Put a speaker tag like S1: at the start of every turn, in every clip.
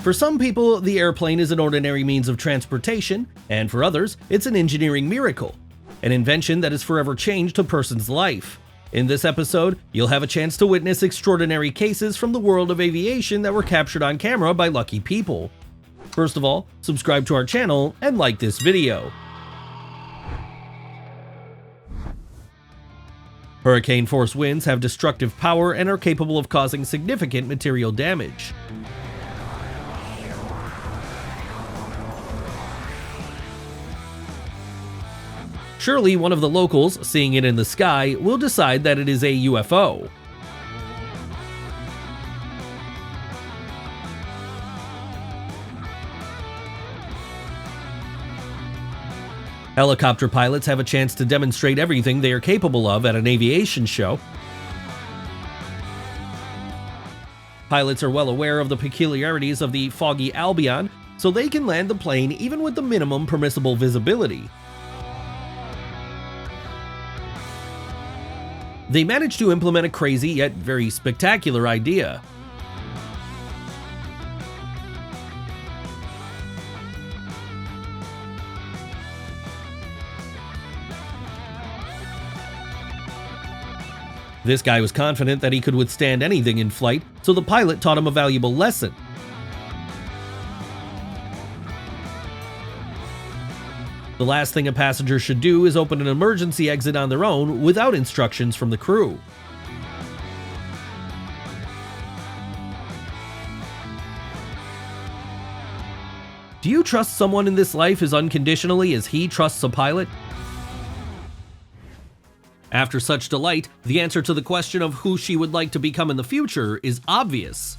S1: For some people, the airplane is an ordinary means of transportation, and for others, it's an engineering miracle, an invention that has forever changed a person's life. In this episode, you'll have a chance to witness extraordinary cases from the world of aviation that were captured on camera by lucky people. First of all, subscribe to our channel and like this video. Hurricane-force winds have destructive power and are capable of causing significant material damage. Surely one of the locals, seeing it in the sky, will decide that it is a UFO. Helicopter pilots have a chance to demonstrate everything they are capable of at an aviation show. Pilots are well aware of the peculiarities of the foggy Albion, so they can land the plane even with the minimum permissible visibility. They managed to implement a crazy yet very spectacular idea. This guy was confident that he could withstand anything in flight, so the pilot taught him a valuable lesson. The last thing a passenger should do is open an emergency exit on their own without instructions from the crew. Do you trust someone in this life as unconditionally as he trusts a pilot? After such delight, the answer to the question of who she would like to become in the future is obvious.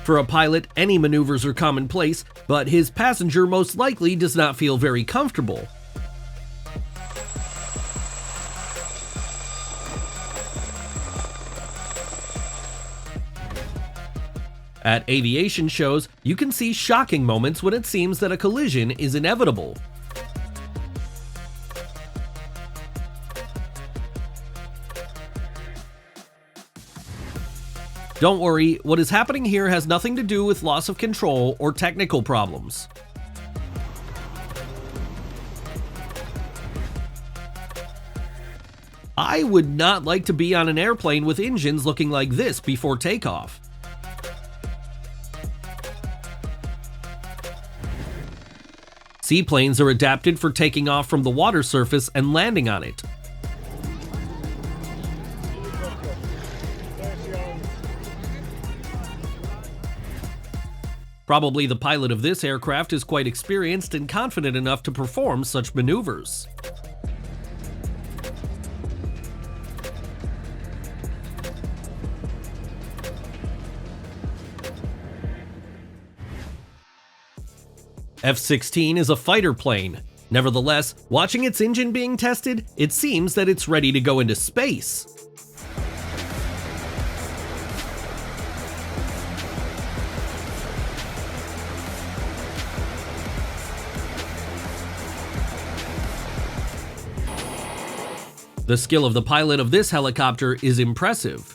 S1: For a pilot, any maneuvers are commonplace, but his passenger most likely does not feel very comfortable. At aviation shows, you can see shocking moments when it seems that a collision is inevitable. Don't worry, what is happening here has nothing to do with loss of control or technical problems. I would not like to be on an airplane with engines looking like this before takeoff. Seaplanes are adapted for taking off from the water surface and landing on it. Probably the pilot of this aircraft is quite experienced and confident enough to perform such maneuvers. F-16 is a fighter plane. Nevertheless, watching its engine being tested, it seems that it's ready to go into space. The skill of the pilot of this helicopter is impressive.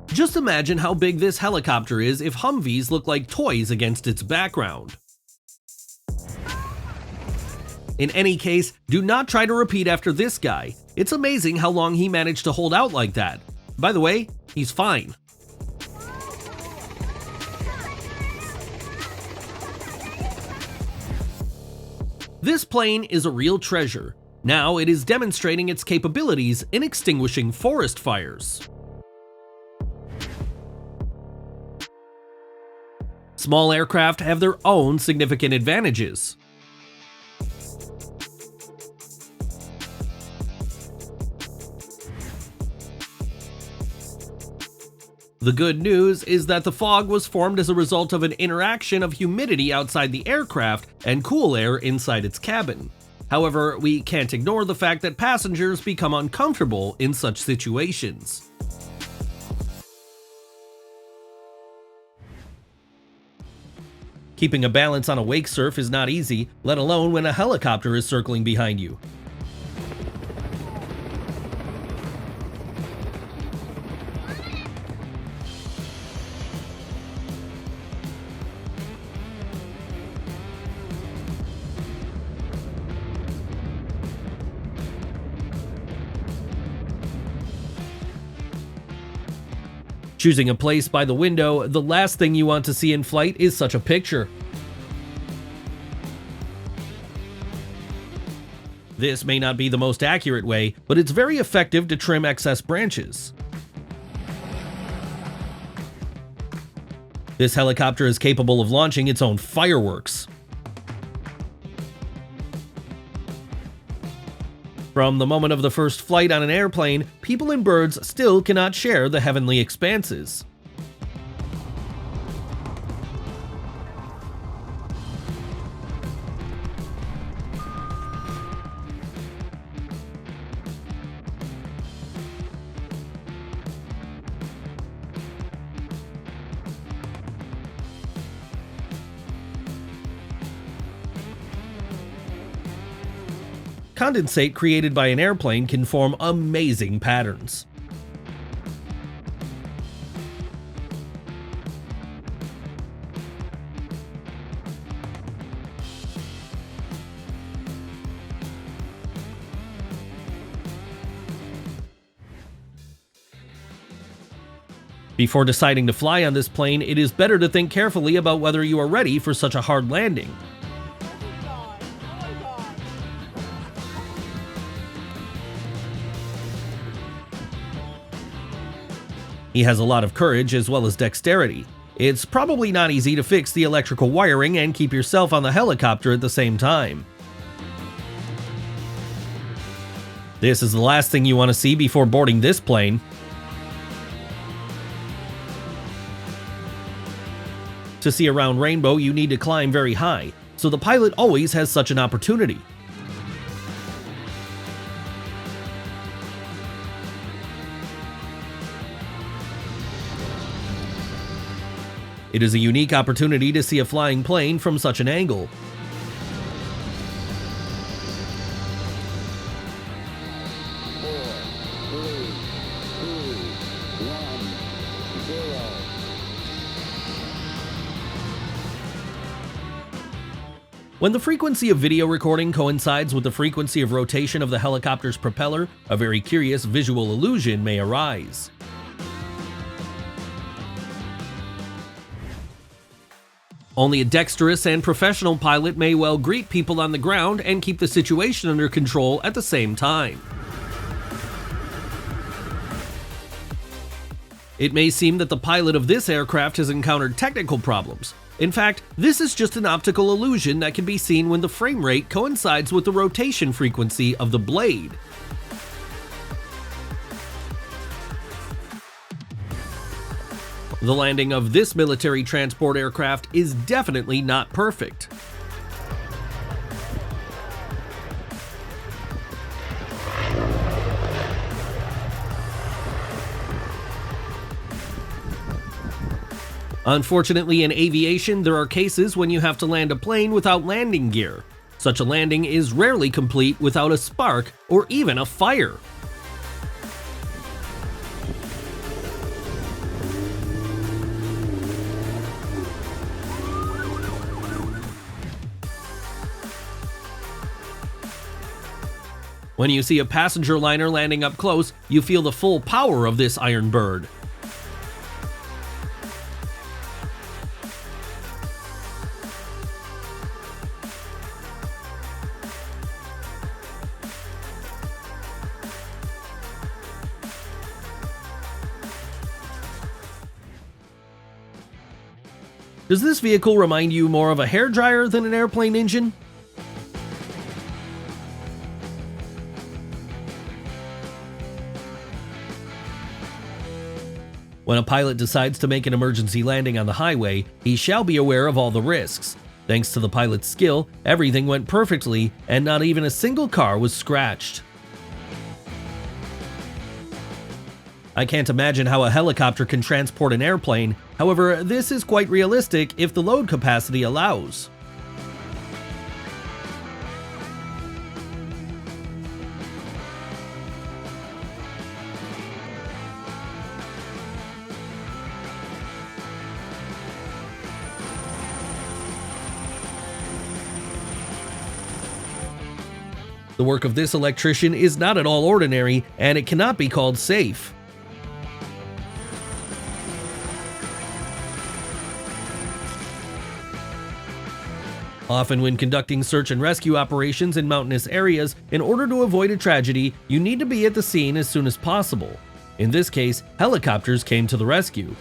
S1: Just imagine how big this helicopter is if Humvees look like toys against its background. In any case, do not try to repeat after this guy. It's amazing how long he managed to hold out like that. By the way, he's fine. This plane is a real treasure. Now it is demonstrating its capabilities in extinguishing forest fires. Small aircraft have their own significant advantages. The good news is that the fog was formed as a result of an interaction of humidity outside the aircraft and cool air inside its cabin. However, we can't ignore the fact that passengers become uncomfortable in such situations. Keeping a balance on a wake surf is not easy, let alone when a helicopter is circling behind you. Choosing a place by the window, the last thing you want to see in flight is such a picture. This may not be the most accurate way, but it's very effective to trim excess branches. This helicopter is capable of launching its own fireworks. From the moment of the first flight on an airplane, people and birds still cannot share the heavenly expanses. Condensate created by an airplane can form amazing patterns. Before deciding to fly on this plane, it is better to think carefully about whether you are ready for such a hard landing. He has a lot of courage as well as dexterity. It's probably not easy to fix the electrical wiring and keep yourself on the helicopter at the same time. This is the last thing you want to see before boarding this plane. To see a round rainbow, you need to climb very high, so the pilot always has such an opportunity. It is a unique opportunity to see a flying plane from such an angle. When the frequency of video recording coincides with the frequency of rotation of the helicopter's propeller, a very curious visual illusion may arise. Only a dexterous and professional pilot may well greet people on the ground and keep the situation under control at the same time. It may seem that the pilot of this aircraft has encountered technical problems. In fact, this is just an optical illusion that can be seen when the frame rate coincides with the rotation frequency of the blade. The landing of this military transport aircraft is definitely not perfect. Unfortunately, in aviation, there are cases when you have to land a plane without landing gear. Such a landing is rarely complete without a spark or even a fire. When you see a passenger liner landing up close, you feel the full power of this iron bird. Does this vehicle remind you more of a hairdryer than an airplane engine? When a pilot decides to make an emergency landing on the highway, he shall be aware of all the risks. Thanks to the pilot's skill, everything went perfectly and not even a single car was scratched. I can't imagine how a helicopter can transport an airplane, however, this is quite realistic if the load capacity allows. The work of this electrician is not at all ordinary, and it cannot be called safe. Often when conducting search and rescue operations in mountainous areas, in order to avoid a tragedy, you need to be at the scene as soon as possible. In this case, helicopters came to the rescue.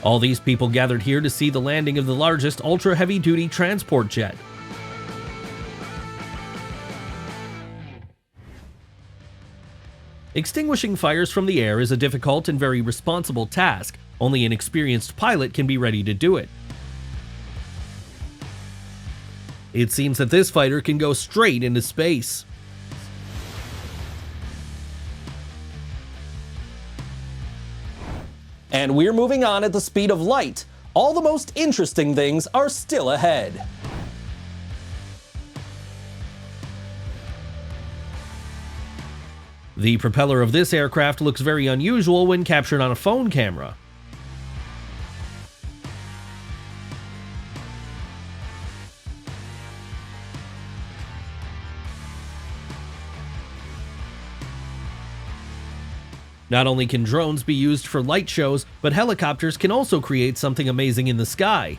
S1: All these people gathered here to see the landing of the largest ultra-heavy-duty transport jet. Extinguishing fires from the air is a difficult and very responsible task. Only an experienced pilot can be ready to do it. It seems that this fighter can go straight into space. And we're moving on at the speed of light. All the most interesting things are still ahead. The propeller of this aircraft looks very unusual when captured on a phone camera. Not only can drones be used for light shows, but helicopters can also create something amazing in the sky.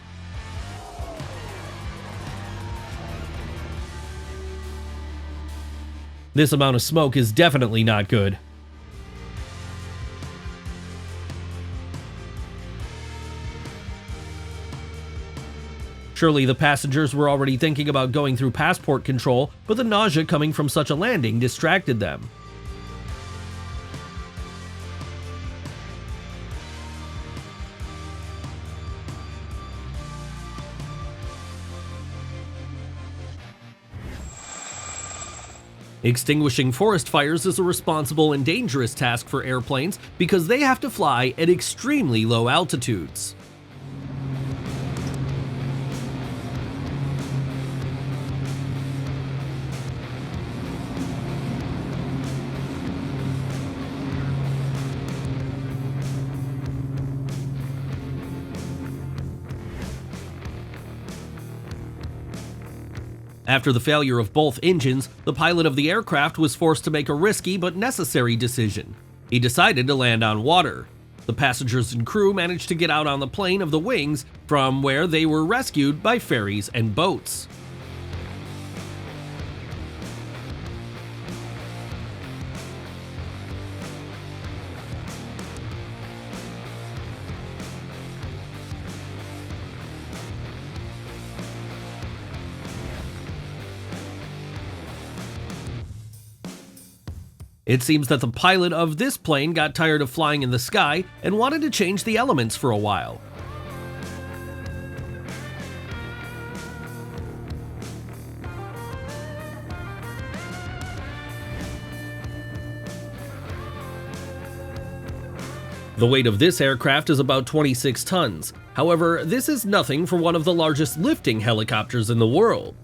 S1: This amount of smoke is definitely not good. Surely the passengers were already thinking about going through passport control, but the nausea coming from such a landing distracted them. Extinguishing forest fires is a responsible and dangerous task for airplanes because they have to fly at extremely low altitudes. After the failure of both engines, the pilot of the aircraft was forced to make a risky but necessary decision. He decided to land on water. The passengers and crew managed to get out on the plane of the wings, from where they were rescued by ferries and boats. It seems that the pilot of this plane got tired of flying in the sky and wanted to change the elements for a while. The weight of this aircraft is about 26 tons. However, this is nothing for one of the largest lifting helicopters in the world.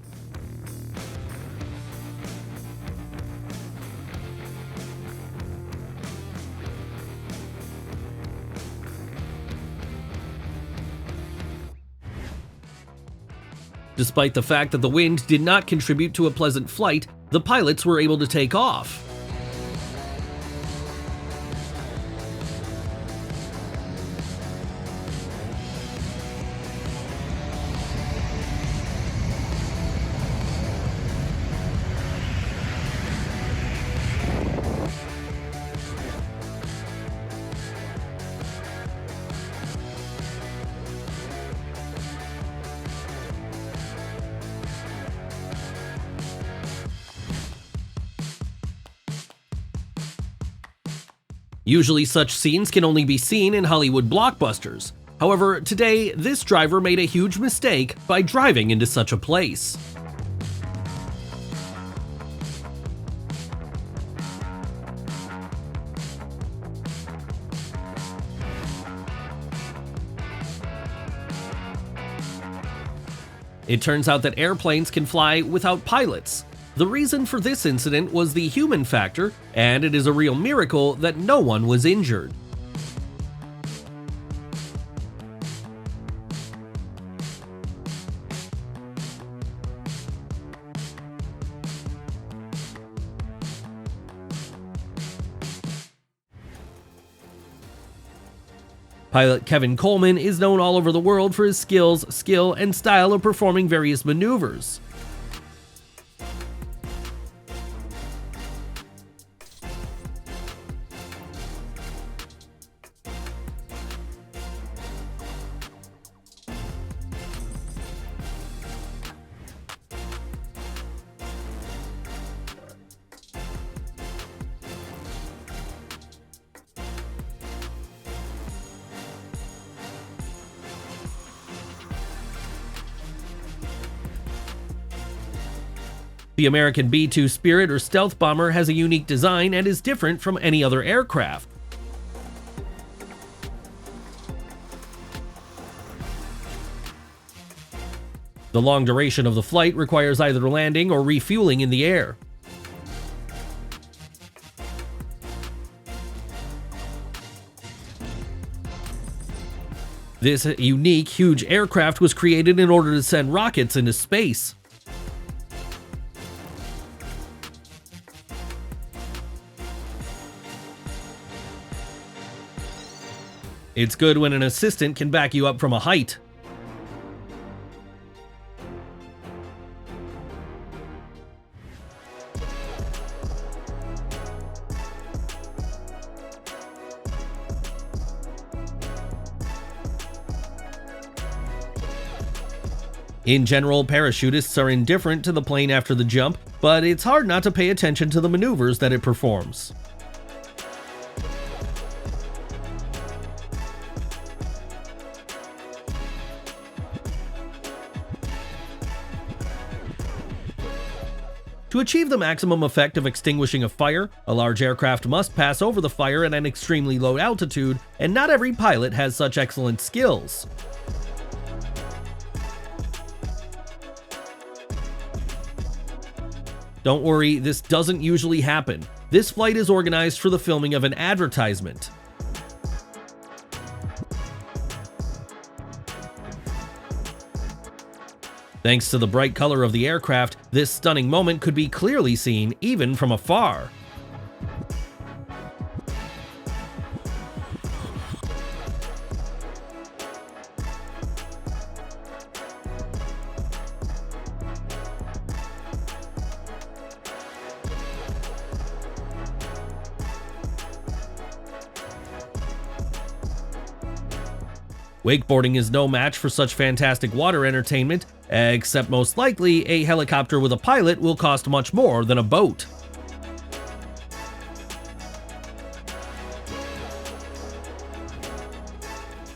S1: Despite the fact that the wind did not contribute to a pleasant flight, the pilots were able to take off. Usually such scenes can only be seen in Hollywood blockbusters. However, today, this driver made a huge mistake by driving into such a place. It turns out that airplanes can fly without pilots. The reason for this incident was the human factor, and it is a real miracle that no one was injured. Pilot Kevin Coleman is known all over the world for his skills, skill, and style of performing various maneuvers. The American B-2 Spirit or stealth bomber has a unique design and is different from any other aircraft. The long duration of the flight requires either landing or refueling in the air. This unique, huge aircraft was created in order to send rockets into space. It's good when an assistant can back you up from a height. In general, parachutists are indifferent to the plane after the jump, but it's hard not to pay attention to the maneuvers that it performs. To achieve the maximum effect of extinguishing a fire, a large aircraft must pass over the fire at an extremely low altitude, and not every pilot has such excellent skills. Don't worry, this doesn't usually happen. This flight is organized for the filming of an advertisement. Thanks to the bright color of the aircraft, this stunning moment could be clearly seen even from afar. Wakeboarding is no match for such fantastic water entertainment, except most likely a helicopter with a pilot will cost much more than a boat.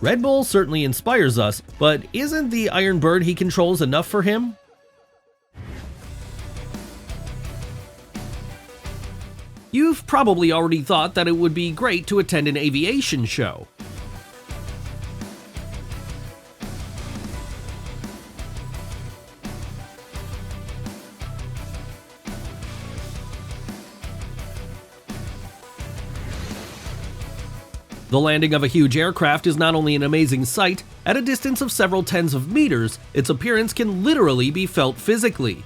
S1: Red Bull certainly inspires us, but isn't the Iron Bird he controls enough for him? You've probably already thought that it would be great to attend an aviation show. The landing of a huge aircraft is not only an amazing sight, at a distance of several tens of meters, its appearance can literally be felt physically.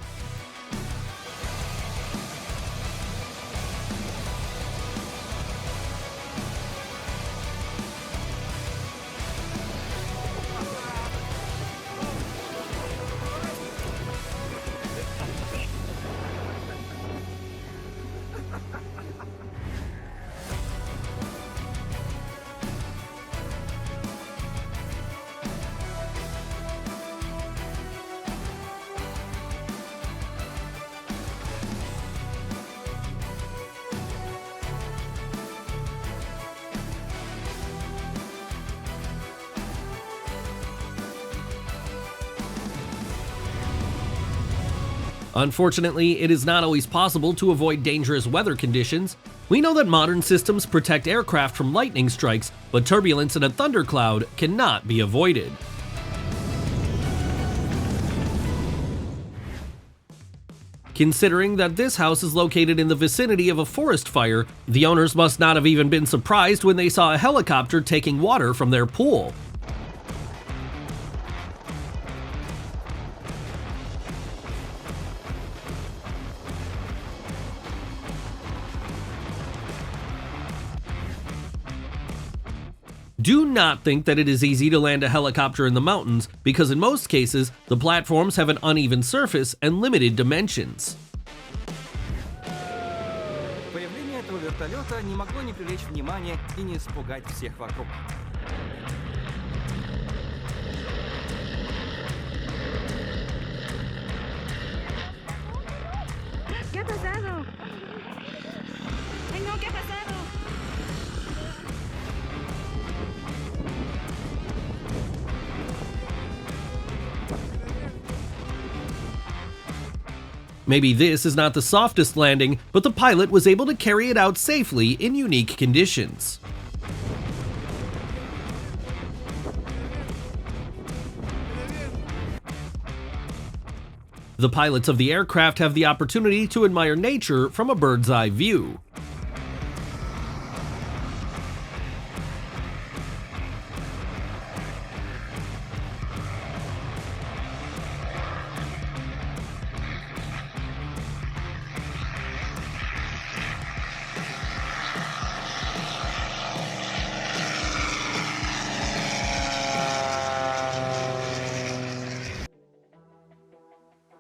S1: Unfortunately, it is not always possible to avoid dangerous weather conditions. We know that modern systems protect aircraft from lightning strikes, but turbulence in a thundercloud cannot be avoided. Considering that this house is located in the vicinity of a forest fire, the owners must not have even been surprised when they saw a helicopter taking water from their pool. Do not think that it is easy to land a helicopter in the mountains, because in most cases, the platforms have an uneven surface and limited dimensions.
S2: Появление этого вертолета не могло не привлечь внимание и не испугать всех вокруг.
S3: ¿Qué ha pasado? Ay, no, ¿qué ha pasado?
S1: Maybe this is not the softest landing, but the pilot was able to carry it out safely in unique conditions. The pilots of the aircraft have the opportunity to admire nature from a bird's eye view.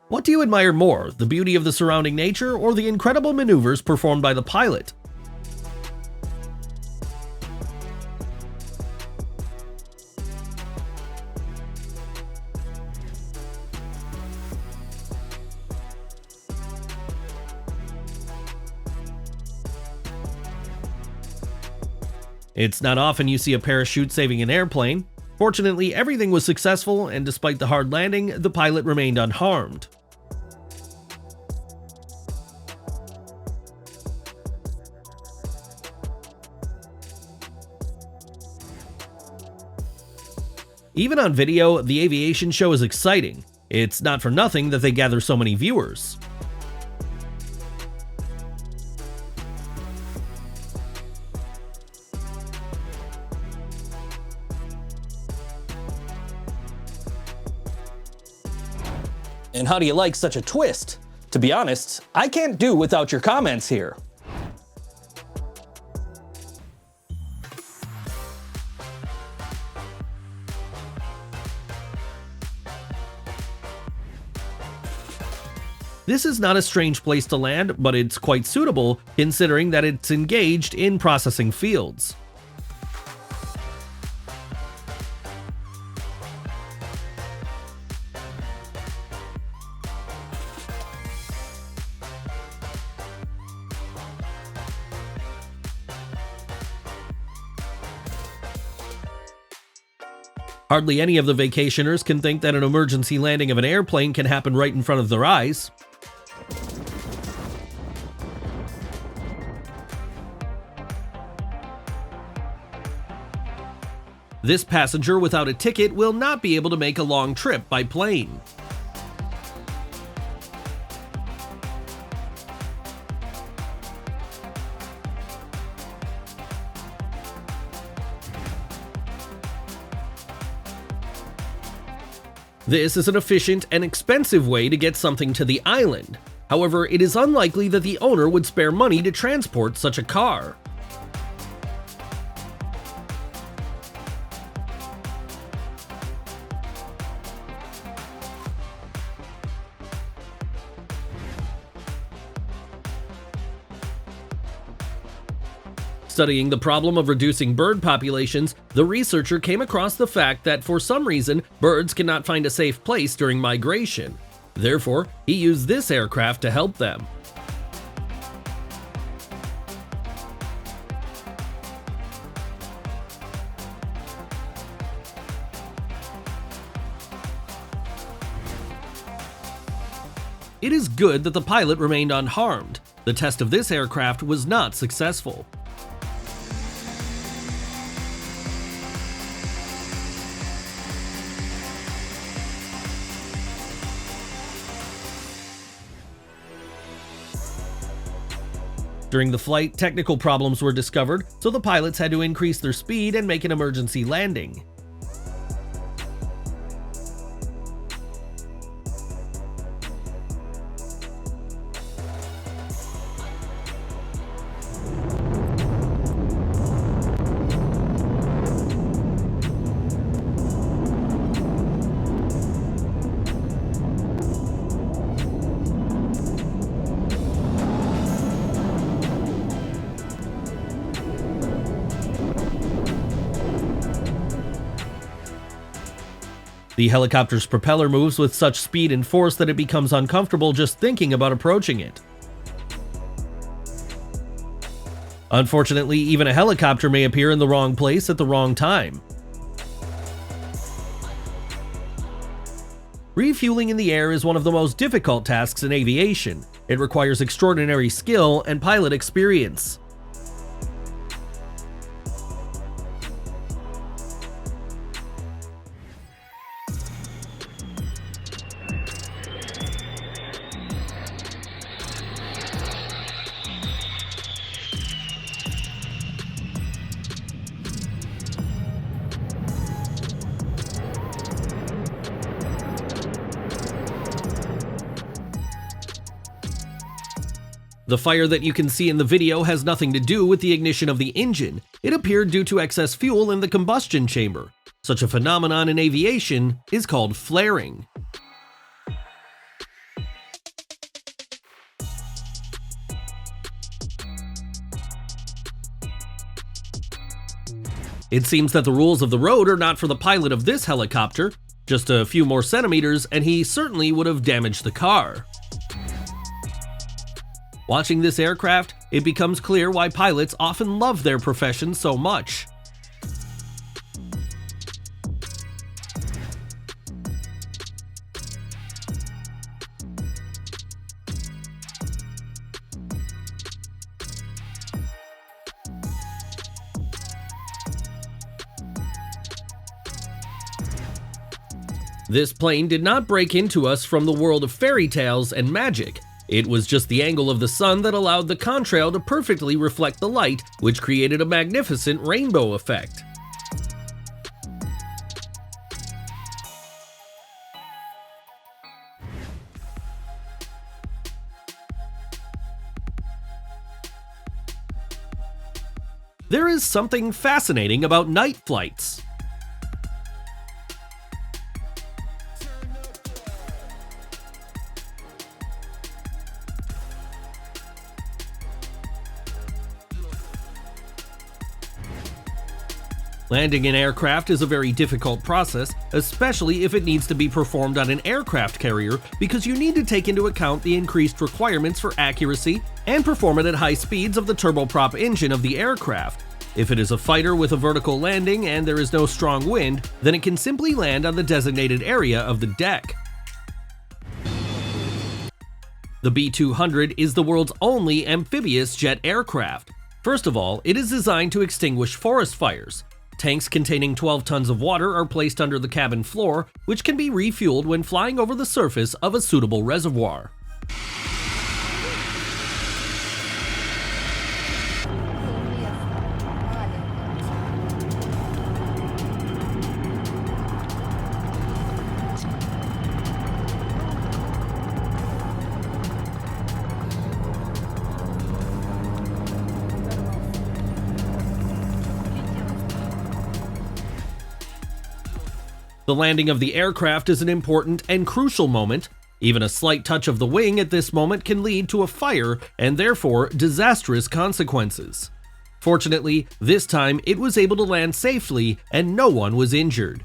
S1: What do you admire more, the beauty of the surrounding nature or the incredible maneuvers performed by the pilot? It's not often you see a parachute saving an airplane. Fortunately, everything was successful, and despite the hard landing, the pilot remained unharmed. Even on video, the aviation show is exciting. It's not for nothing that they gather so many viewers. And how do you like such a twist? To be honest, I can't do without your comments here. This is not a strange place to land, but it's quite suitable considering that it's engaged in processing fields. Hardly any of the vacationers can think that an emergency landing of an airplane can happen right in front of their eyes. This passenger without a ticket will not be able to make a long trip by plane. This is an efficient and expensive way to get something to the island. However, it is unlikely that the owner would spare money to transport such a car. Studying the problem of reducing bird populations, the researcher came across the fact that for some reason, birds cannot find a safe place during migration. Therefore, he used this aircraft to help them. it is good that the pilot remained unharmed. The test of this aircraft was not successful. During the flight, technical problems were discovered, so the pilots had to increase their speed and make an emergency landing. The helicopter's propeller moves with such speed and force that it becomes uncomfortable just thinking about approaching it. Unfortunately, even a helicopter may appear in the wrong place at the wrong time. Refueling in the air is one of the most difficult tasks in aviation. It requires extraordinary skill and pilot experience. The fire that you can see in the video has nothing to do with the ignition of the engine. It appeared due to excess fuel in the combustion chamber. Such a phenomenon in aviation is called flaring. It seems that the rules of the road are not for the pilot of this helicopter. Just a few more centimeters and he certainly would have damaged the car. Watching this aircraft, it becomes clear why pilots often love their profession so much. This plane did not break into us from the world of fairy tales and magic. It was just the angle of the sun that allowed the contrail to perfectly reflect the light, which created a magnificent rainbow effect. There is something fascinating about night flights. Landing an aircraft is a very difficult process, especially if it needs to be performed on an aircraft carrier, because you need to take into account the increased requirements for accuracy and perform it at high speeds of the turboprop engine of the aircraft. If it is a fighter with a vertical landing and there is no strong wind, then it can simply land on the designated area of the deck. The B-200 is the world's only amphibious jet aircraft. First of all, it is designed to extinguish forest fires. Tanks containing 12 tons of water are placed under the cabin floor, which can be refueled when flying over the surface of a suitable reservoir. The landing of the aircraft is an important and crucial moment. Even a slight touch of the wing at this moment can lead to a fire and therefore disastrous consequences. Fortunately, this time it was able to land safely and no one was injured.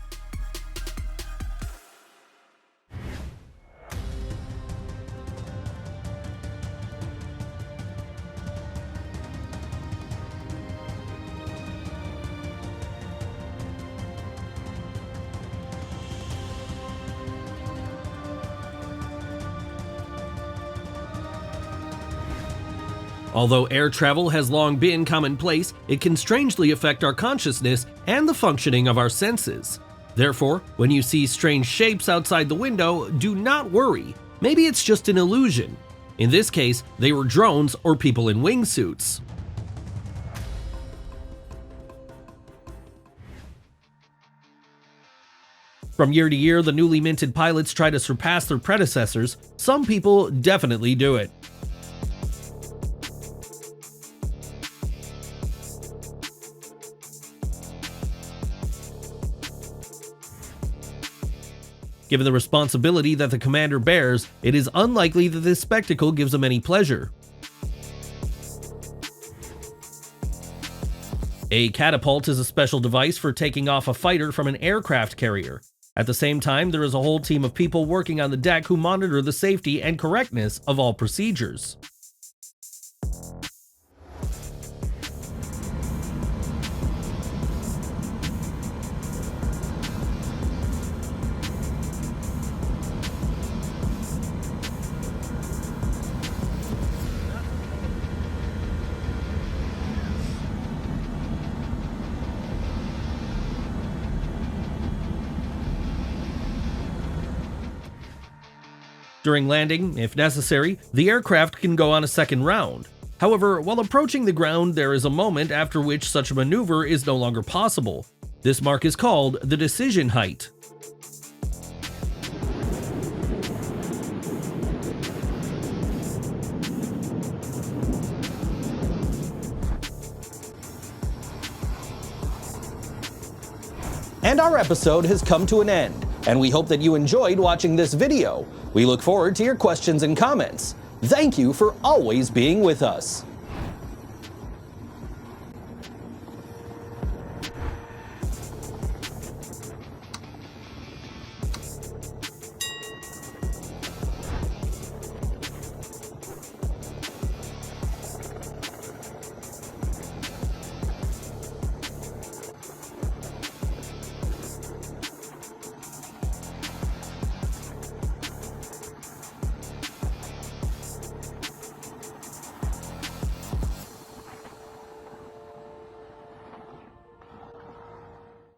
S1: Although air travel has long been commonplace, it can strangely affect our consciousness and the functioning of our senses. Therefore, when you see strange shapes outside the window, do not worry. Maybe it's just an illusion. In this case, they were drones or people in wingsuits. From year to year, the newly minted pilots try to surpass their predecessors. Some people definitely do it. Given the responsibility that the commander bears, it is unlikely that this spectacle gives him any pleasure. A catapult is a special device for taking off a fighter from an aircraft carrier. At the same time, there is a whole team of people working on the deck who monitor the safety and correctness of all procedures. During landing, if necessary, the aircraft can go on a second round. However, while approaching the ground, there is a moment after which such a maneuver is no longer possible. This mark is called the decision height. And our episode has come to an end, and we hope that you enjoyed watching this video. We look forward to your questions and comments. Thank you for always being with us.